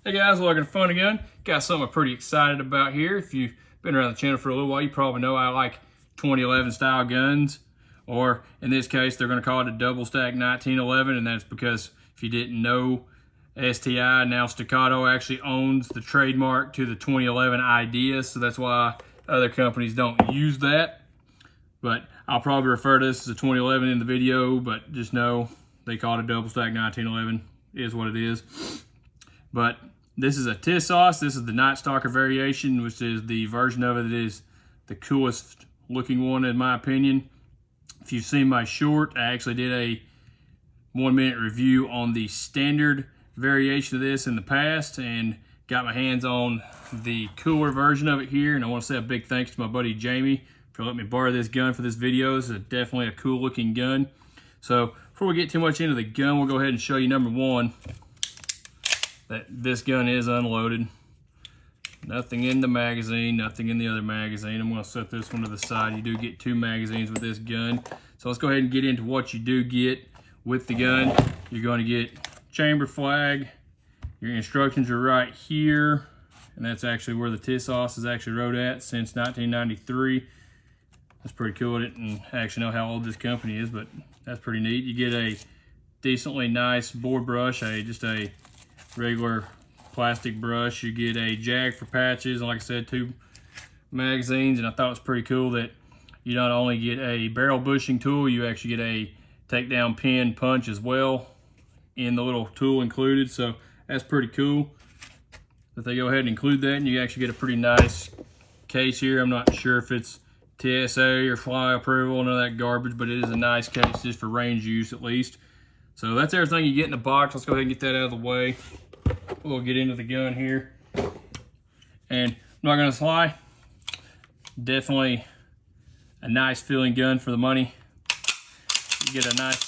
Hey guys, welcome to FunNGun. Got something I'm pretty excited about here. If you've been around the channel for a little while, you probably know I like 2011 style guns, or in this case, they're going to call it a double stack 1911, and that's because if you didn't know, STI, now Staccato, actually owns the trademark to the 2011 idea, so that's why other companies don't use that. But I'll probably refer to this as a 2011 in the video, but just know they call it a double stack 1911. It is what it is. But this is a Tisas. This is the Night Stalker variation, which is the version of it that is the coolest looking one in my opinion. If you've seen my short, I actually did a 1-minute review on the standard variation of this in the past and got my hands on the cooler version of it here. And I want to say a big thanks to my buddy Jamie for letting me borrow this gun for this video. It's definitely a cool looking gun. So before we get too much into the gun, we'll go ahead and show you number one, that this gun is unloaded. Nothing in the magazine, nothing in the other magazine. I'm going to set this one to the side. You do get 2 magazines with this gun. So let's go ahead and get into what you do get with the gun. You're going to get chamber flag. Your instructions are right here, and that's actually where the Tisas is actually wrote at since 1993. That's pretty cool. I didn't actually know how old this company is, but that's pretty neat. You get a decently nice board brush, just a regular plastic brush. You get a jag for patches, and like I said, 2 magazines. And I thought it was pretty cool that you not only get a barrel bushing tool, you actually get a takedown pin punch as well in the little tool included. So that's pretty cool that they go ahead and include that, and you actually get a pretty nice case here. I'm not sure if it's TSA or fly approval, none of that garbage, but it is a nice case just for range use at least. So that's everything you get in the box. Let's go ahead and get that out of the way. We'll get into the gun here. And I'm not gonna lie, definitely a nice feeling gun for the money. You get a nice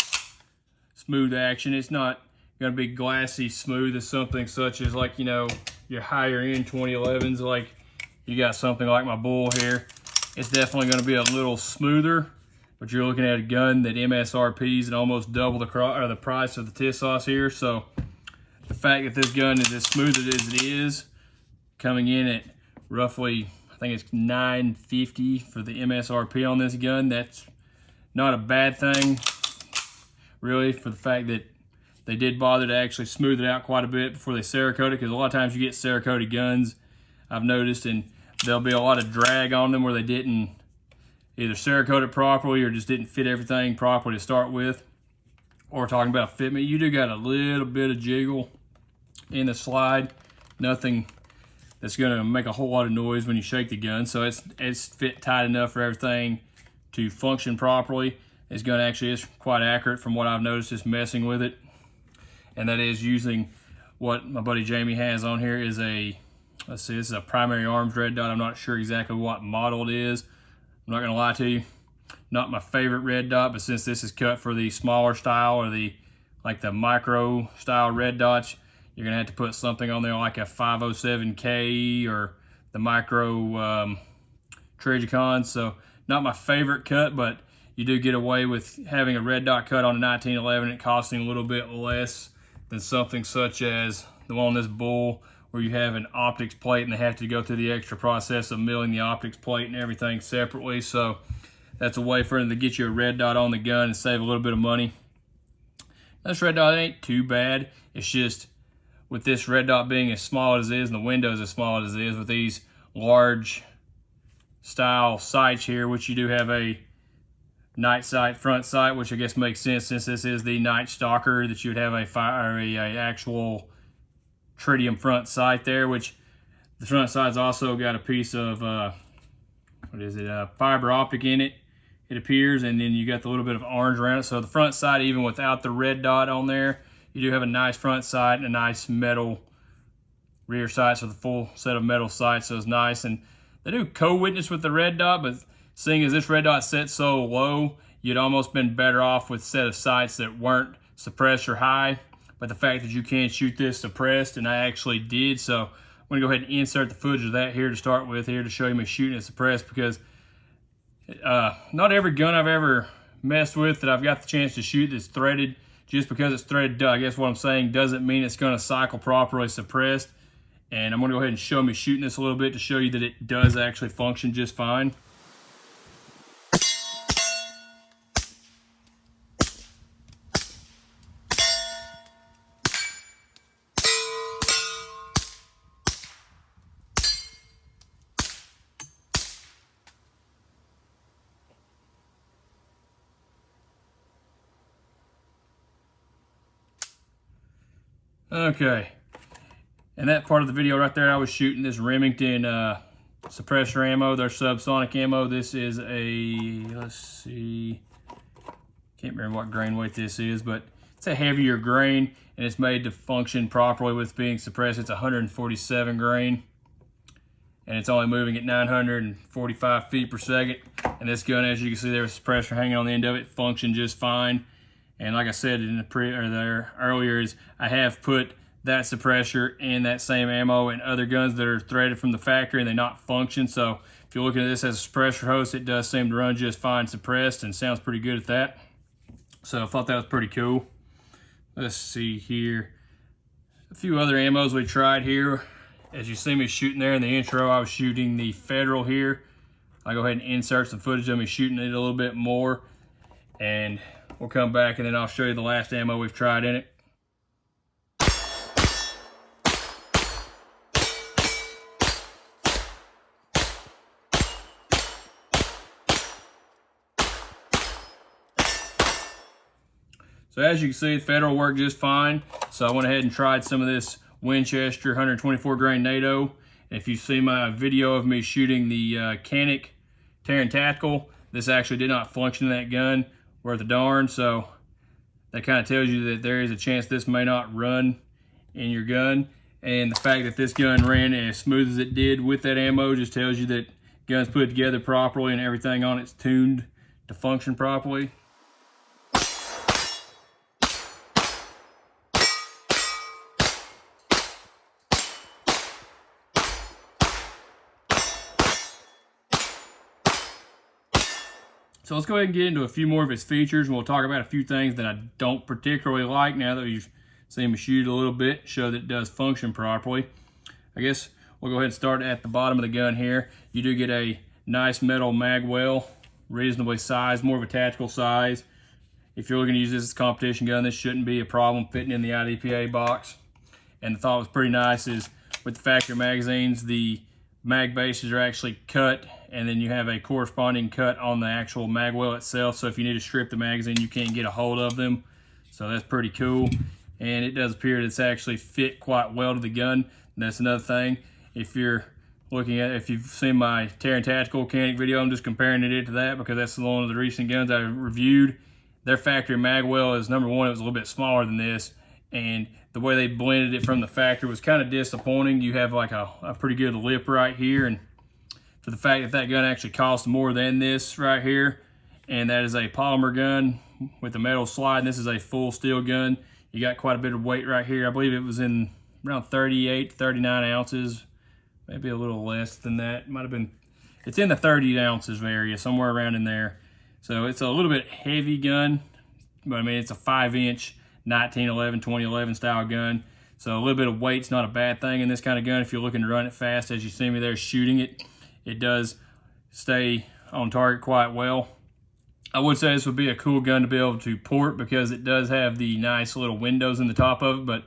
smooth action. It's not gonna be glassy smooth as something such as, like, you know, your higher end 2011s, like you got something like my Bull here. It's definitely gonna be a little smoother, but you're looking at a gun that MSRP's at almost double the price of the Tisas here. So the fact that this gun is as smooth as it is, coming in at roughly, I think it's $950 for the MSRP on this gun, that's not a bad thing, really, for the fact that they did bother to actually smooth it out quite a bit before they Cerakote it, because a lot of times you get Cerakoted guns, I've noticed, and there'll be a lot of drag on them where they didn't either Cerakote it properly or just didn't fit everything properly to start with. Or talking about fitment, you do got a little bit of jiggle in the slide, nothing that's going to make a whole lot of noise when you shake the gun. So it's fit tight enough for everything to function properly. This gun actually is quite accurate from what I've noticed just messing with it. And that is using what my buddy Jamie has on here is a, let's see, this is a primary arms red dot. I'm not sure exactly what model it is. I'm not going to lie to you. Not my favorite red dot, but since this is cut for the smaller style or the micro style red dots, you're going to have to put something on there like a 507K or the micro Trigicon. So not my favorite cut, but you do get away with having a red dot cut on a 1911, it costing a little bit less than something such as the one on this Bull, where you have an optics plate and they have to go through the extra process of milling the optics plate and everything separately. So that's a way for them to get you a red dot on the gun and save a little bit of money. This red dot ain't too bad. It's just with this red dot being as small as it is and the windows as small as it is, with these large style sights here, which you do have a night sight, front sight, which I guess makes sense since this is the Night Stalker, that you would have a actual tritium front sight there, which the front sight's also got a piece of fiber optic in it, it appears, and then you got the little bit of orange around it. So the front sight, even without the red dot on there, you do have a nice front sight and a nice metal rear sight, so the full set of metal sights, so it's nice. And they do co-witness with the red dot, but seeing as this red dot set so low, you'd almost been better off with a set of sights that weren't suppressed or high. But the fact that you can shoot this suppressed, and I actually did, so I'm gonna go ahead and insert the footage of that here to start with, here to show you me shooting it suppressed, because not every gun I've ever messed with that I've got the chance to shoot that's threaded, just because it's threaded, I guess what I'm saying doesn't mean it's gonna cycle properly suppressed. And I'm gonna go ahead and show me shooting this a little bit to show you that it does actually function just fine. Okay, and that part of the video right there, I was shooting this Remington suppressor ammo, their subsonic ammo. This is a, let's see, can't remember what grain weight this is, but it's a heavier grain, and it's made to function properly with being suppressed. It's 147 grain, and it's only moving at 945 feet per second. And this gun, as you can see, there's a suppressor hanging on the end of it, functioned just fine. And like I said in the earlier, is I have put that suppressor and that same ammo in other guns that are threaded from the factory and they not function. So if you're looking at this as a suppressor host, it does seem to run just fine suppressed and sounds pretty good at that. So I thought that was pretty cool. Let's see here. A few other ammos we tried here. As you see me shooting there in the intro, I was shooting the Federal here. I'll go ahead and insert some footage of me shooting it a little bit more, and we'll come back and then I'll show you the last ammo we've tried in it. So as you can see, the Federal worked just fine. So I went ahead and tried some of this Winchester 124 grain NATO. If you see my video of me shooting the Canic Tactical, this actually did not function in that gun worth a darn. So that kind of tells you that there is a chance this may not run in your gun. And the fact that this gun ran as smooth as it did with that ammo just tells you that gun's put together properly and everything on it's tuned to function properly. So let's go ahead and get into a few more of its features, and we'll talk about a few things that I don't particularly like now that you've seen me shoot a little bit, show that it does function properly. I guess we'll go ahead and start at the bottom of the gun here. You do get a nice metal mag well, reasonably sized, more of a tactical size. If you're looking to use this as a competition gun, this shouldn't be a problem fitting in the IDPA box. And the thought was pretty nice is with the factory magazines, the mag bases are actually cut, and then you have a corresponding cut on the actual mag well itself. So if you need to strip the magazine, you can't get a hold of them. So that's pretty cool. And it does appear that it's actually fit quite well to the gun. And that's another thing. If you're looking at, if you've seen my Tactical Canic video, I'm just comparing it to that because that's one of the recent guns I reviewed. Their factory mag well is, number one, it was a little bit smaller than this. And the way they blended it from the factory was kind of disappointing. You have like a pretty good lip right here, and for the fact that that gun actually costs more than this right here, and that is a polymer gun with a metal slide, and this is a full steel gun. You got quite a bit of weight right here. I believe it was in around 38 to 39 ounces, maybe a little less than that. Might have been, it's in the 30 ounces area, somewhere around in there. So it's a little bit heavy gun, but I mean, it's a 5-inch 1911, 2011 style gun. So a little bit of weight's not a bad thing in this kind of gun if you're looking to run it fast. As you see me there shooting it, it does stay on target quite well. I would say this would be a cool gun to be able to port because it does have the nice little windows in the top of it, but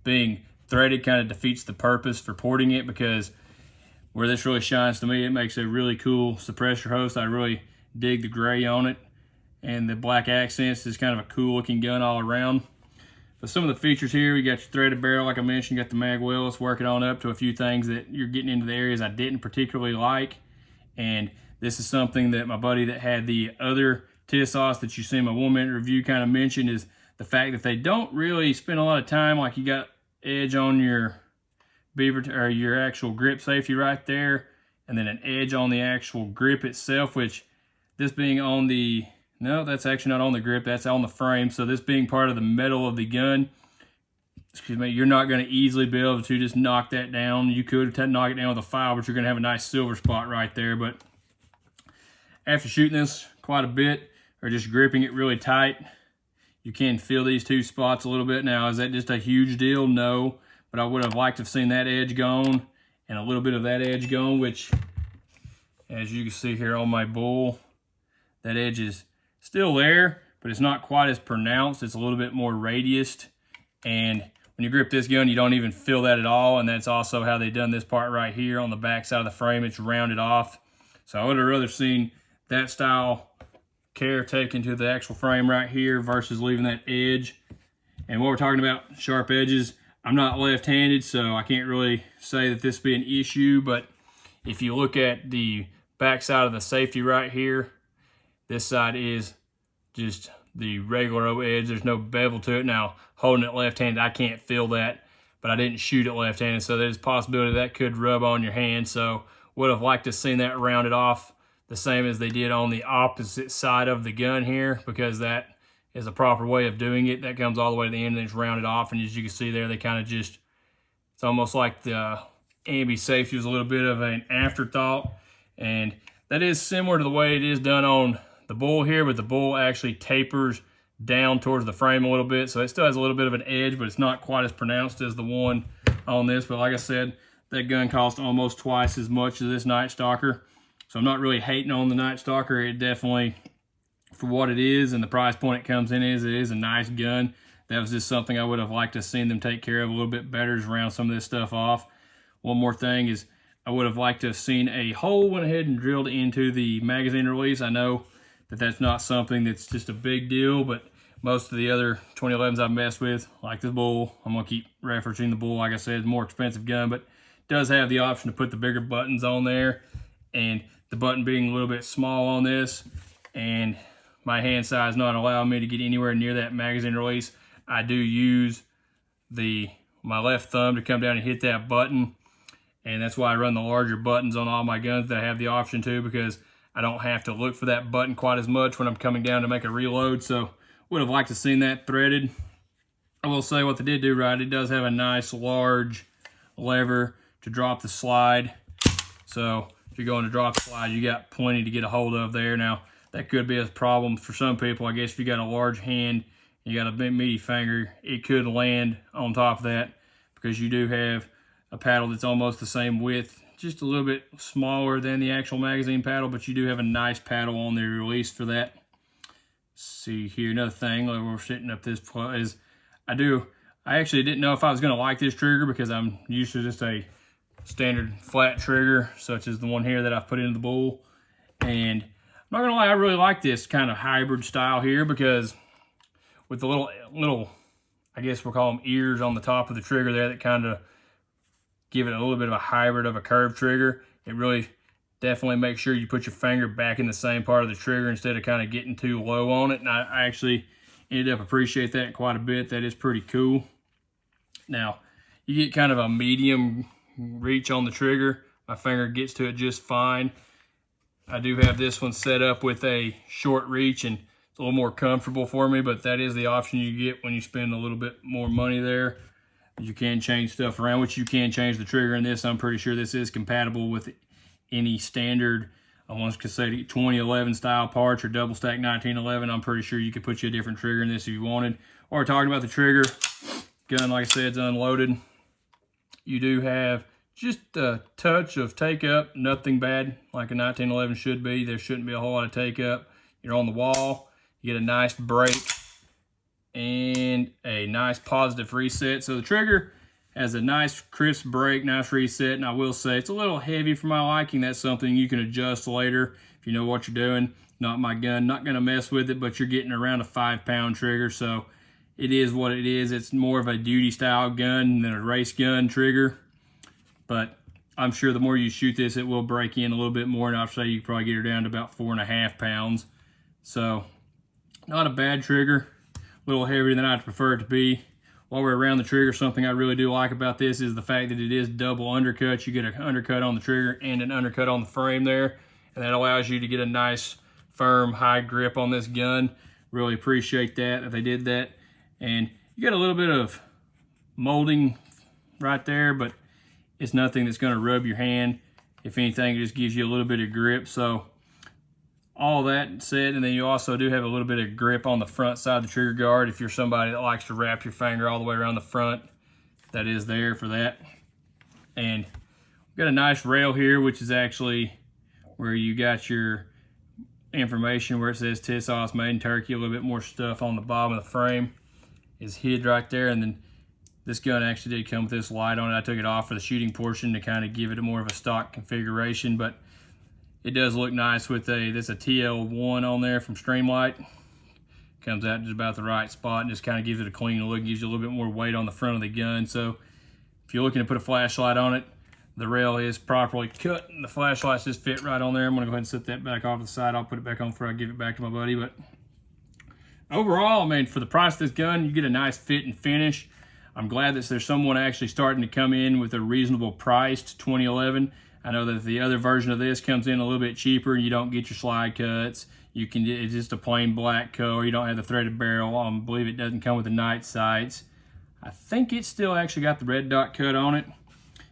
being threaded kind of defeats the purpose for porting it, because where this really shines to me, it makes a really cool suppressor host. I really dig the gray on it, and the black accents is kind of a cool looking gun all around. But some of the features here, you got your threaded barrel, like I mentioned, you got the mag well. Let's work it on up to a few things that you're getting into the areas I didn't particularly like. And this is something that my buddy that had the other Tisas that you see in my 1-minute review kind of mentioned, is the fact that they don't really spend a lot of time. Like you got edge on your beaver or your actual grip safety right there, and then an edge on the actual grip itself, which this being on the, no, that's actually not on the grip, that's on the frame. So this being part of the metal of the gun, excuse me, you're not going to easily be able to just knock that down. You could knock it down with a file, but you're going to have a nice silver spot right there. But after shooting this quite a bit, or just gripping it really tight, you can feel these two spots a little bit. Now, is that just a huge deal? No, but I would have liked to have seen that edge gone and a little bit of that edge gone, which, as you can see here on my bull, that edge is still there, but it's not quite as pronounced. It's a little bit more radiused, and when you grip this gun, you don't even feel that at all, and that's also how they done this part right here on the back side of the frame. It's rounded off. So I would have rather seen that style care taken to the actual frame right here versus leaving that edge. And what we're talking about, sharp edges, I'm not left-handed, so I can't really say that this be an issue, but if you look at the back side of the safety right here, this side is just the regular old edge. There's no bevel to it. Now, holding it left-handed, I can't feel that, but I didn't shoot it left-handed, so there's a possibility that could rub on your hand. So would have liked to have seen that rounded off the same as they did on the opposite side of the gun here, because that is a proper way of doing it. That comes all the way to the end and it's rounded off, and as you can see there, they kind of just, it's almost like the ambi safety was a little bit of an afterthought, and that is similar to the way it is done on the bull here, but the bull actually tapers down towards the frame a little bit, so it still has a little bit of an edge, but it's not quite as pronounced as the one on this. But like I said, that gun cost almost twice as much as this Night Stalker, so I'm not really hating on the Night Stalker. It definitely, for what it is and the price point it comes in, it is a nice gun. That was just something I would have liked to have seen them take care of a little bit better, is round some of this stuff off. One more thing is I would have liked to have seen a hole went ahead and drilled into the magazine release. I know that that's not something that's just a big deal, but most of the other 2011s I've messed with, like this bull, I'm going to keep referencing the bull, like I said, more expensive gun, but it does have the option to put the bigger buttons on there, and the button being a little bit small on this, and my hand size not allowing me to get anywhere near that magazine release, I do use my left thumb to come down and hit that button, and that's why I run the larger buttons on all my guns that I have the option to, because I don't have to look for that button quite as much when I'm coming down to make a reload. So would have liked to have seen that threaded. I will say what they did do right, it does have a nice large lever to drop the slide. So if you're going to drop the slide, you got plenty to get a hold of there. Now, that could be a problem for some people. I guess if you got a large hand, you got a big meaty finger, it could land on top of that, because you do have a paddle that's almost the same width, just a little bit smaller than the actual magazine paddle, but you do have a nice paddle on the release for that. Let's see here, another thing while we're setting up this is I actually didn't know if I was going to like this trigger, because I'm used to just a standard flat trigger such as the one here that I've put into the bull, and I'm not gonna lie, I really like this kind of hybrid style here, because with the little I guess we'll call them ears on the top of the trigger there that kind of give it a little bit of a hybrid of a curved trigger. It really definitely makes sure you put your finger back in the same part of the trigger instead of kind of getting too low on it. And I actually ended up appreciate that quite a bit. That is pretty cool. Now, you get kind of a medium reach on the trigger. My finger gets to it just fine. I do have this one set up with a short reach, and it's a little more comfortable for me, but that is the option you get when you spend a little bit more money there. You can change stuff around, which you can change the trigger in this. I'm pretty sure this is compatible with any standard, I want to say 2011 style parts or double stack 1911. I'm pretty sure you could put you a different trigger in this if you wanted. Or talking about the trigger, gun, like I said, is unloaded. You do have just a touch of take up, nothing bad like a 1911 should be. There shouldn't be a whole lot of take up. You're on the wall, you get a nice break and a nice positive reset. So the trigger has a nice crisp break, nice reset, and I will say it's a little heavy for my liking. That's something you can adjust later if you know what you're doing. Not my gun, not gonna mess with it, but you're getting around a 5-pound trigger, so it is what it is. It's more of a duty style gun than a race gun trigger, but I'm sure the more you shoot this, it will break in a little bit more, and I'll say you can probably get her down to about 4.5 pounds. So not a bad trigger, a little heavier than I'd prefer it to be. While we're around the trigger, something I really do like about this is the fact that it is double undercut. You get an undercut on the trigger and an undercut on the frame there, and that allows you to get a nice, firm, high grip on this gun. Really appreciate that they did that. And you got a little bit of molding right there, but it's nothing that's going to rub your hand. If anything, it just gives you a little bit of grip. So all that said, and then you also do have a little bit of grip on the front side of the trigger guard if you're somebody that likes to wrap your finger all the way around the front. that is there for that. And we've got a nice rail here, which is actually where you got your information where it says Tisas made in Turkey. A little bit more stuff on the bottom of the frame is hid right there. And then this gun actually did come with this light on it. I took it off for the shooting portion to kind of give it more of a stock configuration, but it does look nice with there's a TL1 on there from Streamlight. Comes out just about the right spot and just kind of gives it a clean look, gives you a little bit more weight on the front of the gun. So if you're looking to put a flashlight on it, the rail is properly cut and the flashlights just fit right on there. I'm gonna go ahead and set that back off to the side. I'll put it back on before I give it back to my buddy. But overall, I mean, for the price of this gun, you get a nice fit and finish. I'm glad that there's someone actually starting to come in with a reasonable priced 2011. I know that the other version of this comes in a little bit cheaper and you don't get your slide cuts. You can, it's just a plain black color. You don't have the threaded barrel. I believe it doesn't come with the night sights. I think it's still actually got the red dot cut on it.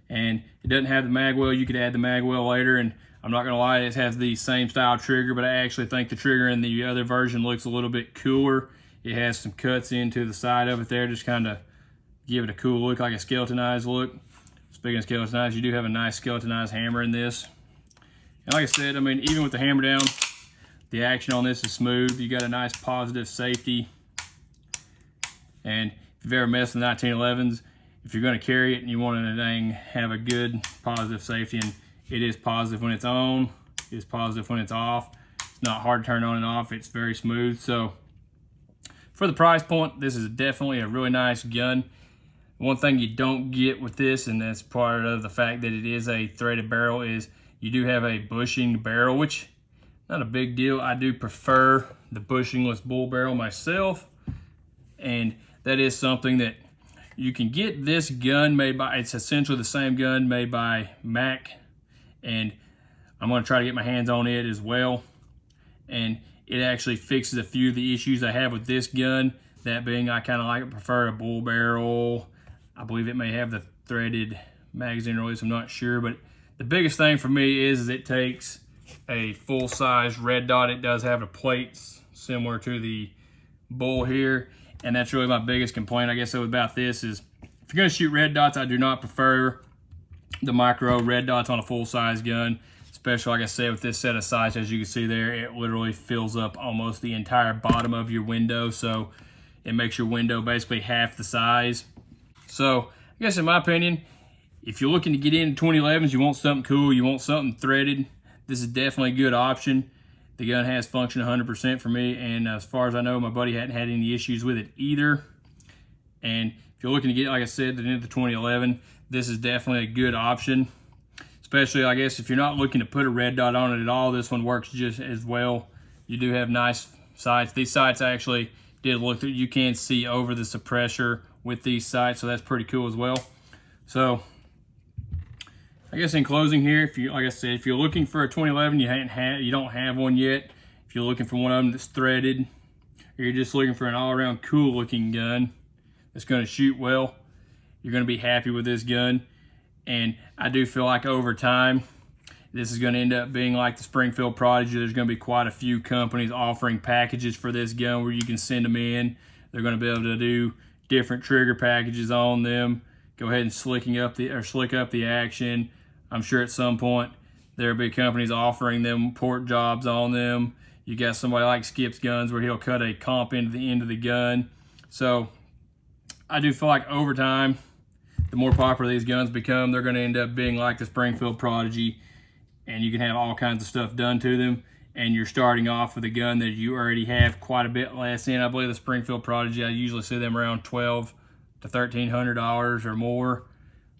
And it doesn't have the mag well. You could add the mag well later. And I'm not gonna lie, it has the same style trigger, but I actually think the trigger in the other version looks a little bit cooler. It has some cuts into the side of it there, just kind of give it a cool look, like a skeletonized look. Speaking of skeletonized, you do have a nice skeletonized hammer in this. And like I said, I mean, even with the hammer down, the action on this is smooth. You got a nice positive safety. And if you've ever messed with 1911s, if you're gonna carry it and you want to dang have a good positive safety, and it is positive when it's on, it is positive when it's off. It's not hard to turn on and off. It's very smooth. So for the price point, this is definitely a really nice gun. One thing you don't get with this, and that's part of the fact that it is a threaded barrel, is you do have a bushing barrel, which not a big deal. I do prefer the bushingless bull barrel myself, and that is something that you can get. This gun made by, it's essentially the same gun made by Mac, and I'm going to try to get my hands on it as well. And it actually fixes a few of the issues I have with this gun. That being, I kind of prefer a bull barrel. I believe it may have the threaded magazine release, I'm not sure. But the biggest thing for me is it takes a full-size red dot. It does have the plates similar to the bull here. And that's really my biggest complaint, I guess, about this is if you're going to shoot red dots, I do not prefer the micro red dots on a full-size gun. Especially, like I said, with this set of sights, as you can see there, it literally fills up almost the entire bottom of your window. So it makes your window basically half the size. So I guess in my opinion, if you're looking to get into 2011s, you want something cool, you want something threaded, this is definitely a good option. The gun has function 100% for me, and as far as I know, my buddy hadn't had any issues with it either. And if you're looking to get, like I said, into the 2011, this is definitely a good option. Especially, I guess, if you're not looking to put a red dot on it at all, this one works just as well. You do have nice sights. These sights actually did look through. You can see over the suppressor with these sights, so that's pretty cool as well. So I guess in closing here, if you, like I said, if you're looking for a 2011, you don't have one yet. If you're looking for one of them that's threaded, or you're just looking for an all-around cool looking gun that's going to shoot well, you're going to be happy with this gun. And I do feel like over time, this is going to end up being like the Springfield Prodigy. There's going to be quite a few companies offering packages for this gun where you can send them in. They're going to be able to do different trigger packages on them. Go ahead and slick up the action. I'm sure at some point there'll be companies offering them port jobs on them. You got somebody like Skip's Guns where he'll cut a comp into the end of the gun. So I do feel like over time, the more popular these guns become, they're going to end up being like the Springfield Prodigy, and you can have all kinds of stuff done to them, and you're starting off with a gun that you already have quite a bit less in. I believe the Springfield Prodigy, I usually see them around $1,200 to $1,300 or more.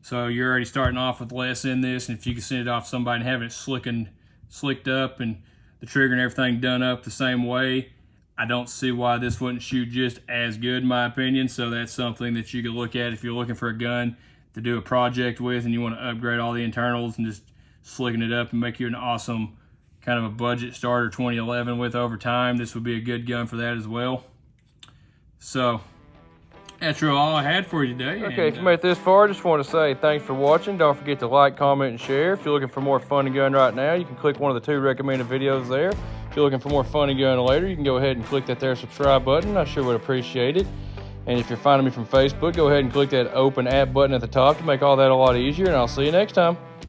So you're already starting off with less in this, and if you can send it off to somebody and have it slicked up and the trigger and everything done up the same way, I don't see why this wouldn't shoot just as good, in my opinion. So that's something that you could look at if you're looking for a gun to do a project with and you want to upgrade all the internals and just slicking it up and make you an awesome kind of a budget starter 2011 with over time. This would be a good gun for that as well. So that's really all I had for you today. Okay, if you made it this far, I just want to say thanks for watching. Don't forget to like, comment, and share. If you're looking for more Fun and Gun right now, you can click one of the 2 recommended videos there. If you're looking for more Fun and Gun later, you can go ahead and click that there subscribe button. I sure would appreciate it. And if you're finding me from Facebook, go ahead and click that open app button at the top to make all that a lot easier, and I'll see you next time.